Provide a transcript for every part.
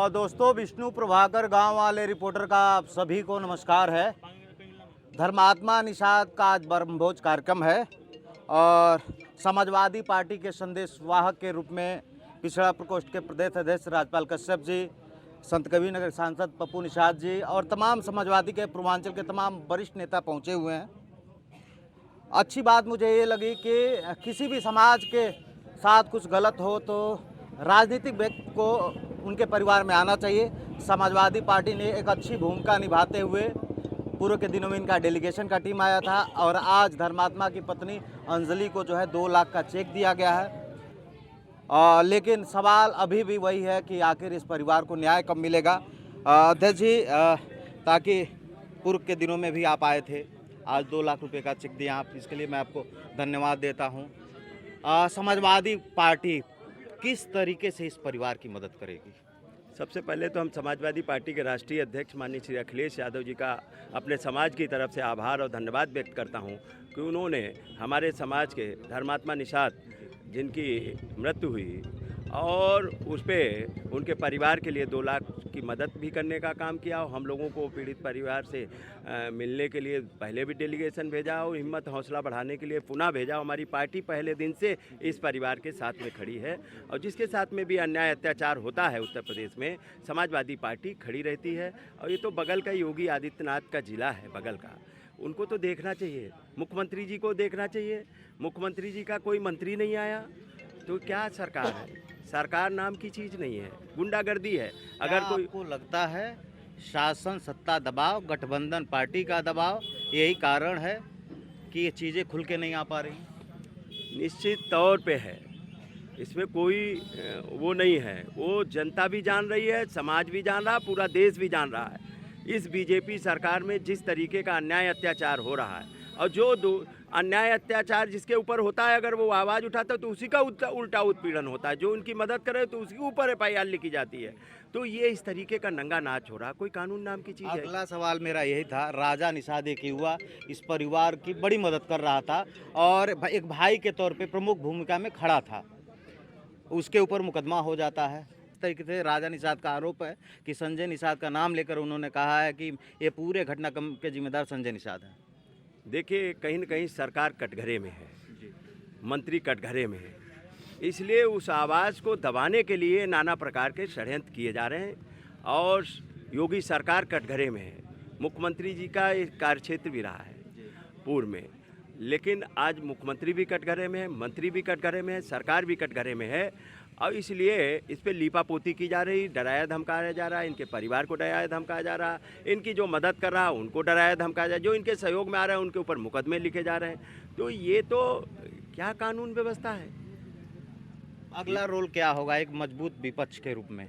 दोस्तों, विष्णु प्रभाकर गांव वाले रिपोर्टर का आप सभी को नमस्कार है। धर्मात्मा निषाद का आज ब्रह्मभोज कार्यक्रम है और समाजवादी पार्टी के संदेश वाहक के रूप में पिछड़ा प्रकोष्ठ के प्रदेश अध्यक्ष राजपाल कश्यप जी, संत कबीरनगर सांसद पप्पू निषाद जी और तमाम समाजवादी के पूर्वांचल के तमाम वरिष्ठ नेता पहुंचे हुए हैं। अच्छी बात मुझे ये लगी कि किसी भी समाज के साथ कुछ गलत हो तो राजनीतिक व्यक्ति को उनके परिवार में आना चाहिए। समाजवादी पार्टी ने एक अच्छी भूमिका निभाते हुए पूर्व के दिनों में इनका डेलीगेशन का टीम आया था और आज धर्मात्मा की पत्नी अंजलि को जो है 2 लाख का चेक दिया गया है। लेकिन सवाल अभी भी वही है कि आखिर इस परिवार को न्याय कब मिलेगा। अध्यक्ष जी, ताकि पूर्व के दिनों में भी आप आए थे, आज 2 लाख रुपए का चेक दिया आप, इसके लिए मैं आपको धन्यवाद देता हूँ। समाजवादी पार्टी किस तरीके से इस परिवार की मदद करेगी? सबसे पहले तो हम समाजवादी पार्टी के राष्ट्रीय अध्यक्ष माननीय श्री अखिलेश यादव जी का अपने समाज की तरफ से आभार और धन्यवाद व्यक्त करता हूं कि उन्होंने हमारे समाज के धर्मात्मा निषाद जिनकी मृत्यु हुई और उस पर उनके परिवार के लिए 2 लाख की मदद भी करने का काम किया। और हम लोगों को पीड़ित परिवार से मिलने के लिए पहले भी डेलीगेशन भेजा और हिम्मत हौसला बढ़ाने के लिए पुनः भेजा। हमारी पार्टी पहले दिन से इस परिवार के साथ में खड़ी है और जिसके साथ में भी अन्याय अत्याचार होता है उत्तर प्रदेश में, समाजवादी पार्टी खड़ी रहती है। और ये तो बगल का योगी आदित्यनाथ का जिला है, बगल का, उनको तो देखना चाहिए, मुख्यमंत्री जी को देखना चाहिए। मुख्यमंत्री जी का कोई मंत्री नहीं आया तो क्या सरकार है? सरकार नाम की चीज़ नहीं है, गुंडागर्दी है। अगर कोई आपको लगता है शासन सत्ता दबाव, गठबंधन पार्टी का दबाव यही कारण है कि ये चीज़ें खुल के नहीं आ पा रही? निश्चित तौर पे है, इसमें कोई वो नहीं है। वो जनता भी जान रही है, समाज भी जान रहा है, पूरा देश भी जान रहा है। इस बीजेपी सरकार में जिस तरीके का अन्याय अत्याचार हो रहा है और जो अन्याय अत्याचार जिसके ऊपर होता है, अगर वो आवाज़ उठाता है तो उसी का उल्टा उत्पीड़न होता है। जो उनकी मदद करे तो उसके ऊपर FIR लिखी जाती है। तो ये इस तरीके का नंगा नाच हो रहा, कोई कानून नाम की चीज़ है? अगला सवाल मेरा यही था। राजा निषाद एक युवा इस परिवार की बड़ी मदद कर रहा था और एक भाई के तौर पे प्रमुख भूमिका में खड़ा था, उसके ऊपर मुकदमा हो जाता है। इस तरीके से राजा निषाद का आरोप है कि संजय निषाद का नाम लेकर उन्होंने कहा है कि ये पूरे घटनाक्रम के जिम्मेदार संजय निषाद हैं। देखिए, कहीं न कहीं सरकार कटघरे में है, मंत्री कटघरे में है, इसलिए उस आवाज़ को दबाने के लिए नाना प्रकार के षड्यंत्र किए जा रहे हैं। और योगी सरकार कटघरे में है, मुख्यमंत्री जी का एक कार्यक्षेत्र भी रहा है पूर्व में, लेकिन आज मुख्यमंत्री भी कटघरे में है, मंत्री भी कटघरे में है, सरकार भी कटघरे में है। और इसलिए इस पर लीपापोती की जा रही, डराया धमकाया जा रहा है, इनके परिवार को डराया धमकाया जा रहा है, इनकी जो मदद कर रहा है उनको डराया धमकाया जा रहा है, जो इनके सहयोग में आ रहा है उनके ऊपर मुकदमे लिखे जा रहे हैं। तो ये तो क्या कानून व्यवस्था है? अगला रोल क्या होगा एक मजबूत विपक्ष के रूप में?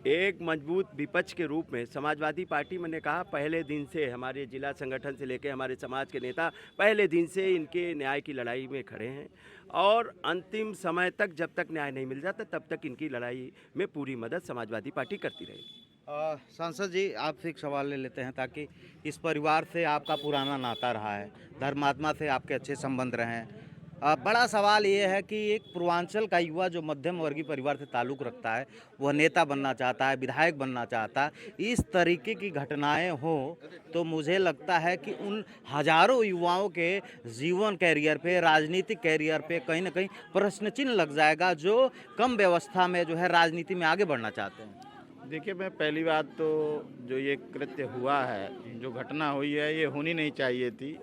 एक मजबूत विपक्ष के रूप में समाजवादी पार्टी, मैंने कहा पहले दिन से हमारे जिला संगठन से लेकर हमारे समाज के नेता पहले दिन से इनके न्याय की लड़ाई में खड़े हैं और अंतिम समय तक, जब तक न्याय नहीं मिल जाता तब तक इनकी लड़ाई में पूरी मदद समाजवादी पार्टी करती रहेगी। सांसद जी, आपसे एक सवाल ले लेते हैं, ताकि इस परिवार से आपका पुराना नाता रहा है, धर्मात्मा से आपके अच्छे संबंध रहे हैं। बड़ा सवाल ये है कि एक पूर्वांचल का युवा जो मध्यम वर्गीय परिवार से ताल्लुक़ रखता है, वह नेता बनना चाहता है, विधायक बनना चाहता है, इस तरीके की घटनाएं हो तो मुझे लगता है कि उन हजारों युवाओं के जीवन कैरियर पे, राजनीतिक कैरियर पे कहीं ना कहीं प्रश्न चिन्ह लग जाएगा, जो कम व्यवस्था में जो है राजनीति में आगे बढ़ना चाहते हैं। देखिए, मैं पहली बात तो जो ये कृत्य हुआ है, जो घटना हुई है, ये होनी नहीं चाहिए थी।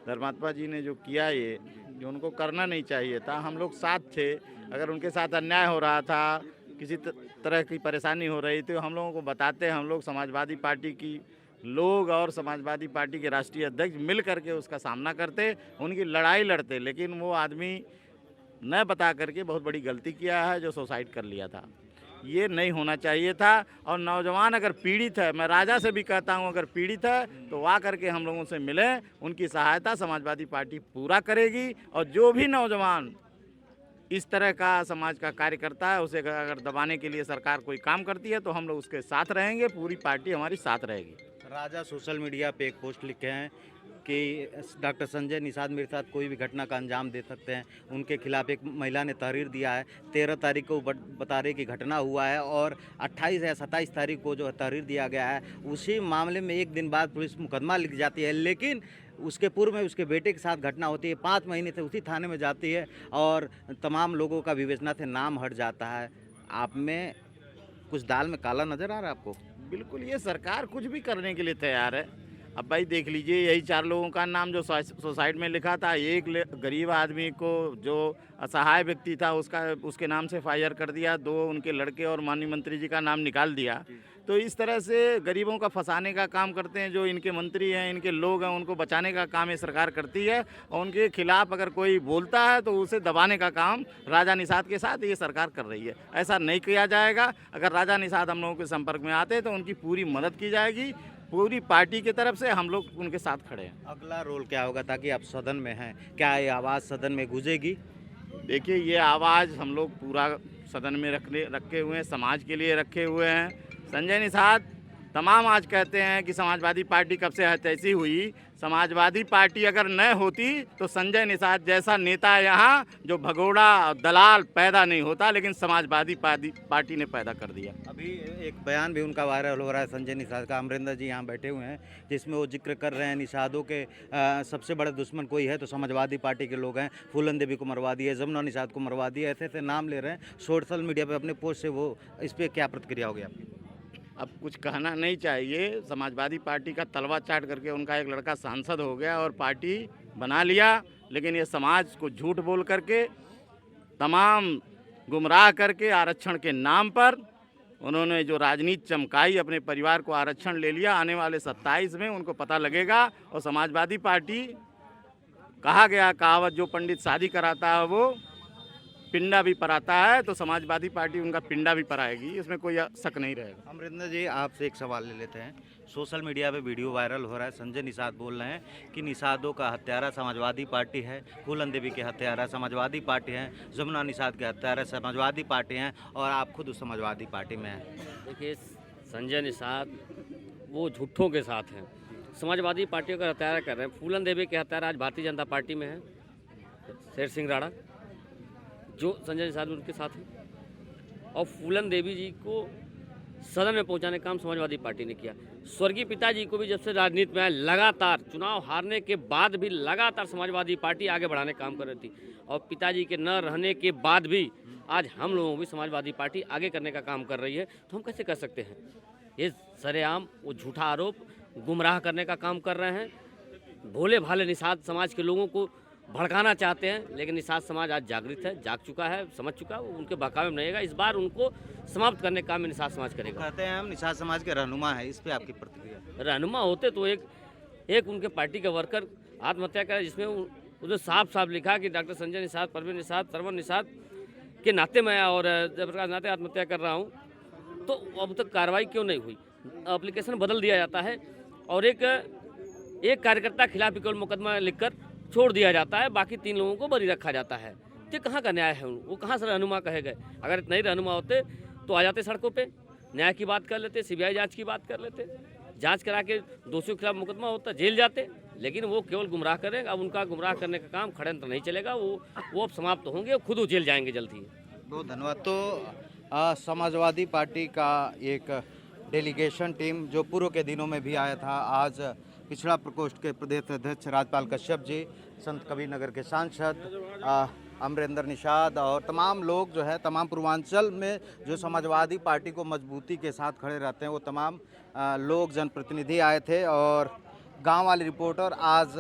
धर्मात्मा जी ने जो किया, ये जो उनको करना नहीं चाहिए था। हम लोग साथ थे, अगर उनके साथ अन्याय हो रहा था, किसी तरह की परेशानी हो रही थी, हम लोगों को बताते। हम लोग समाजवादी पार्टी की लोग और समाजवादी पार्टी के राष्ट्रीय अध्यक्ष मिल करके उसका सामना करते, उनकी लड़ाई लड़ते। लेकिन वो आदमी न बता करके बहुत बड़ी गलती किया है, जो सुसाइड कर लिया था। ये नहीं होना चाहिए था। और नौजवान अगर पीड़ित है, मैं राजा से भी कहता हूँ, अगर पीड़ित है तो आ करके हम लोगों से मिलें, उनकी सहायता समाजवादी पार्टी पूरा करेगी। और जो भी नौजवान इस तरह का समाज का कार्य करता है, उसे अगर दबाने के लिए सरकार कोई काम करती है तो हम लोग उसके साथ रहेंगे, पूरी पार्टी हमारी साथ रहेगी। राजा सोशल मीडिया पे एक पोस्ट लिखे हैं, कि डॉक्टर संजय निषाद मेरे साथ कोई भी घटना का अंजाम दे सकते हैं। उनके खिलाफ एक महिला ने तहरीर दिया है। 13 तारीख को बता रहे कि घटना हुआ है और 28 या 27 तारीख को जो तहरीर दिया गया है, उसी मामले में एक दिन बाद पुलिस मुकदमा लिख जाती है। लेकिन उसके पूर्व में उसके बेटे के साथ घटना होती है, 5 महीने से उसी थाने में जाती है और तमाम लोगों का विवेचना से नाम हट जाता है। आप में कुछ दाल में काला नज़र आ रहा है आपको? बिल्कुल, ये सरकार कुछ भी करने के लिए तैयार है। अब भाई देख लीजिए, यही 4 लोगों का नाम जो सुसाइड में लिखा था, एक गरीब आदमी को जो असहाय व्यक्ति था उसके नाम से FIR कर दिया, 2 उनके लड़के और माननीय मंत्री जी का नाम निकाल दिया। तो इस तरह से गरीबों का फंसाने का काम करते हैं। जो इनके मंत्री हैं, इनके लोग हैं, उनको बचाने का काम ये सरकार करती है और उनके खिलाफ अगर कोई बोलता है तो उसे दबाने का काम राजा निषाद के साथ ये सरकार कर रही है। ऐसा नहीं किया जाएगा। अगर राजा निषाद हम लोगों के संपर्क में आते हैं तो उनकी पूरी मदद की जाएगी। पूरी पार्टी की तरफ से हम लोग उनके साथ खड़े हैं। अगला रोल क्या होगा, ताकि आप सदन में हैं, क्या ये आवाज़ सदन में गूंजेगी? देखिए, ये आवाज़ हम लोग पूरा सदन में रखे हुए हैं, समाज के लिए रखे हुए हैं। संजय निषाद तमाम आज कहते हैं कि समाजवादी पार्टी कब से ऐसी हुई। समाजवादी पार्टी अगर न होती तो संजय निषाद जैसा नेता यहाँ जो भगोड़ा दलाल पैदा नहीं होता, लेकिन समाजवादी पार्टी ने पैदा कर दिया। अभी एक बयान भी उनका वायरल हो रहा है संजय निषाद का। अमरिंदर जी यहाँ बैठे हुए हैं, जिसमें वो जिक्र कर रहे हैं निषादों के सबसे बड़े दुश्मन कोई है तो समाजवादी पार्टी के लोग हैं। फूलन देवी को मरवा दिए, जमुना निषाद को मरवा दिए, ऐसे ऐसे नाम ले रहे हैं सोशल मीडिया पर अपने पोस्ट से। वो इस पर क्या प्रतिक्रिया होगी आपकी? अब कुछ कहना नहीं चाहिए। समाजवादी पार्टी का तलवा चाट करके उनका एक लड़का सांसद हो गया और पार्टी बना लिया, लेकिन ये समाज को झूठ बोल करके, तमाम गुमराह करके आरक्षण के नाम पर उन्होंने जो राजनीति चमकाई, अपने परिवार को आरक्षण ले लिया। आने वाले 27 में उनको पता लगेगा। और समाजवादी पार्टी, कहा गया कहावत, जो पंडित शादी कराता है वो पिंडा भी पराता है, तो समाजवादी पार्टी उनका पिंडा भी पराएगी, इसमें कोई शक नहीं रहेगा। अमरिंदर जी, आपसे एक सवाल ले लेते हैं। सोशल मीडिया पे वीडियो वायरल हो रहा है, संजय निषाद बोल रहे हैं कि निषादों का हत्यारा समाजवादी पार्टी है, फूलन देवी के हत्यारा समाजवादी पार्टी हैं, जमुना निषाद के हत्यारा समाजवादी पार्टी हैं और आप खुद उस समाजवादी पार्टी में हैं। देखिए, संजय निषाद वो झूठों के साथ हैं, समाजवादी पार्टियों का हत्यारा कर रहे हैं। फूलन देवी के हत्यारा आज भारतीय जनता पार्टी में है, शेर सिंह राणा, जो संजय निषाद उनके साथ हैं। और फूलन देवी जी को सदन में पहुंचाने का काम समाजवादी पार्टी ने किया। स्वर्गीय पिताजी को भी जब से राजनीति में आए, लगातार चुनाव हारने के बाद भी लगातार समाजवादी पार्टी आगे बढ़ाने का काम कर रही थी। और पिताजी के न रहने के बाद भी आज हम लोगों भी समाजवादी पार्टी आगे करने का काम कर रही है। तो हम कैसे कर सकते हैं? ये सरेआम वो झूठा आरोप, गुमराह करने का काम कर रहे हैं। भोले भाले निषाद समाज के लोगों को भड़काना चाहते हैं, लेकिन निषाद समाज आज जागृत है, जाग चुका है, समझ चुका है, उनके बहकावे में रहेगा। इस बार उनको समाप्त करने का काम निषाद समाज करेगा। कहते हैं हम निषाद समाज के रहनुमा हैं, इस पे आपकी प्रतिक्रिया? रहनुमा होते तो एक उनके पार्टी का वर्कर आत्महत्या करे, जिसमें उन्होंने साफ साफ लिखा कि डॉक्टर संजय निषाद, परवीन निषाद, सरवन निषाद के नाते मैं और जयप्रकाश नाते आत्महत्या कर रहा हूँ। तो अब तक कार्रवाई क्यों नहीं हुई? एप्लीकेशन बदल दिया जाता है और एक कार्यकर्ता के खिलाफ केवल मुकदमा लिखकर छोड़ दिया जाता है, बाकी 3 लोगों को बरी रखा जाता है। तो कहाँ का न्याय है? वो कहाँ से रहनुमा कहे गए? अगर इतना ही रहनुमा होते तो आ जाते सड़कों पे, न्याय की बात कर लेते, CBI जांच की बात कर लेते, जांच करा के दोषियों के खिलाफ मुकदमा होता, जेल जाते। लेकिन वो केवल गुमराह करेंगे। अब उनका गुमराह करने का काम षड्यंत्र नहीं चलेगा, वो अब समाप्त होंगे, खुद वो जेल जाएंगे जल्द ही। बहुत धन्यवाद। तो समाजवादी पार्टी का एक डेलीगेशन टीम जो पूर्व के दिनों में भी आया था, आज पिछड़ा प्रकोष्ठ के प्रदेश अध्यक्ष राजपाल कश्यप जी, संत कबीर नगर के सांसद अमरिंदर निषाद और तमाम लोग जो है, तमाम पूर्वांचल में जो समाजवादी पार्टी को मजबूती के साथ खड़े रहते हैं, वो तमाम लोग जनप्रतिनिधि आए थे। और गांव वाले रिपोर्टर आज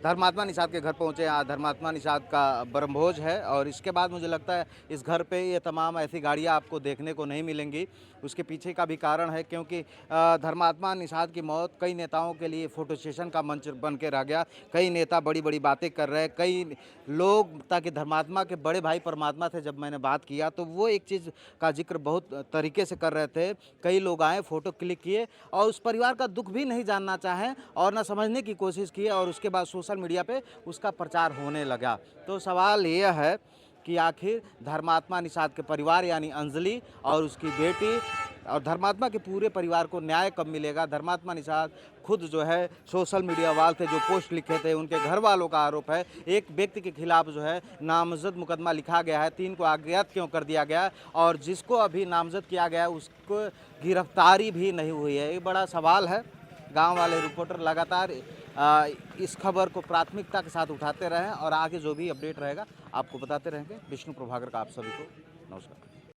धर्मात्मा निषाद के घर पहुंचे। आज धर्मात्मा निषाद का ब्रह्मभोज है और इसके बाद मुझे लगता है इस घर पे ये तमाम ऐसी गाड़ियां आपको देखने को नहीं मिलेंगी। उसके पीछे का भी कारण है, क्योंकि धर्मात्मा निषाद की मौत कई नेताओं के लिए फोटो सेशन का मंच बन के रह गया। कई नेता बड़ी बड़ी बातें कर रहे हैं, कई लोग, ताकि धर्मात्मा के बड़े भाई परमात्मा थे, जब मैंने बात किया तो वो एक चीज़ का जिक्र बहुत तरीके से कर रहे थे। कई लोग आए, फ़ोटो क्लिक किए और उस परिवार का दुख भी नहीं जानना चाहें और ना समझने की कोशिश की, और उसके बाद सोशल मीडिया पे उसका प्रचार होने लगा। तो सवाल यह है कि आखिर धर्मात्मा निषाद के परिवार यानी अंजलि और उसकी बेटी और धर्मात्मा के पूरे परिवार को न्याय कब मिलेगा। धर्मात्मा निषाद खुद जो है सोशल मीडिया वाल थे, जो पोस्ट लिखे थे, उनके घर वालों का आरोप है एक व्यक्ति के खिलाफ जो है नामजद मुकदमा लिखा गया है, 3 को अज्ञात क्यों कर दिया गया और जिसको अभी नामजद किया गया है उसको गिरफ्तारी भी नहीं हुई है। ये बड़ा सवाल है। गांव वाले रिपोर्टर लगातार इस खबर को प्राथमिकता के साथ उठाते रहें और आगे जो भी अपडेट रहेगा आपको बताते रहेंगे। विष्णु प्रभाकर का आप सभी को नमस्कार।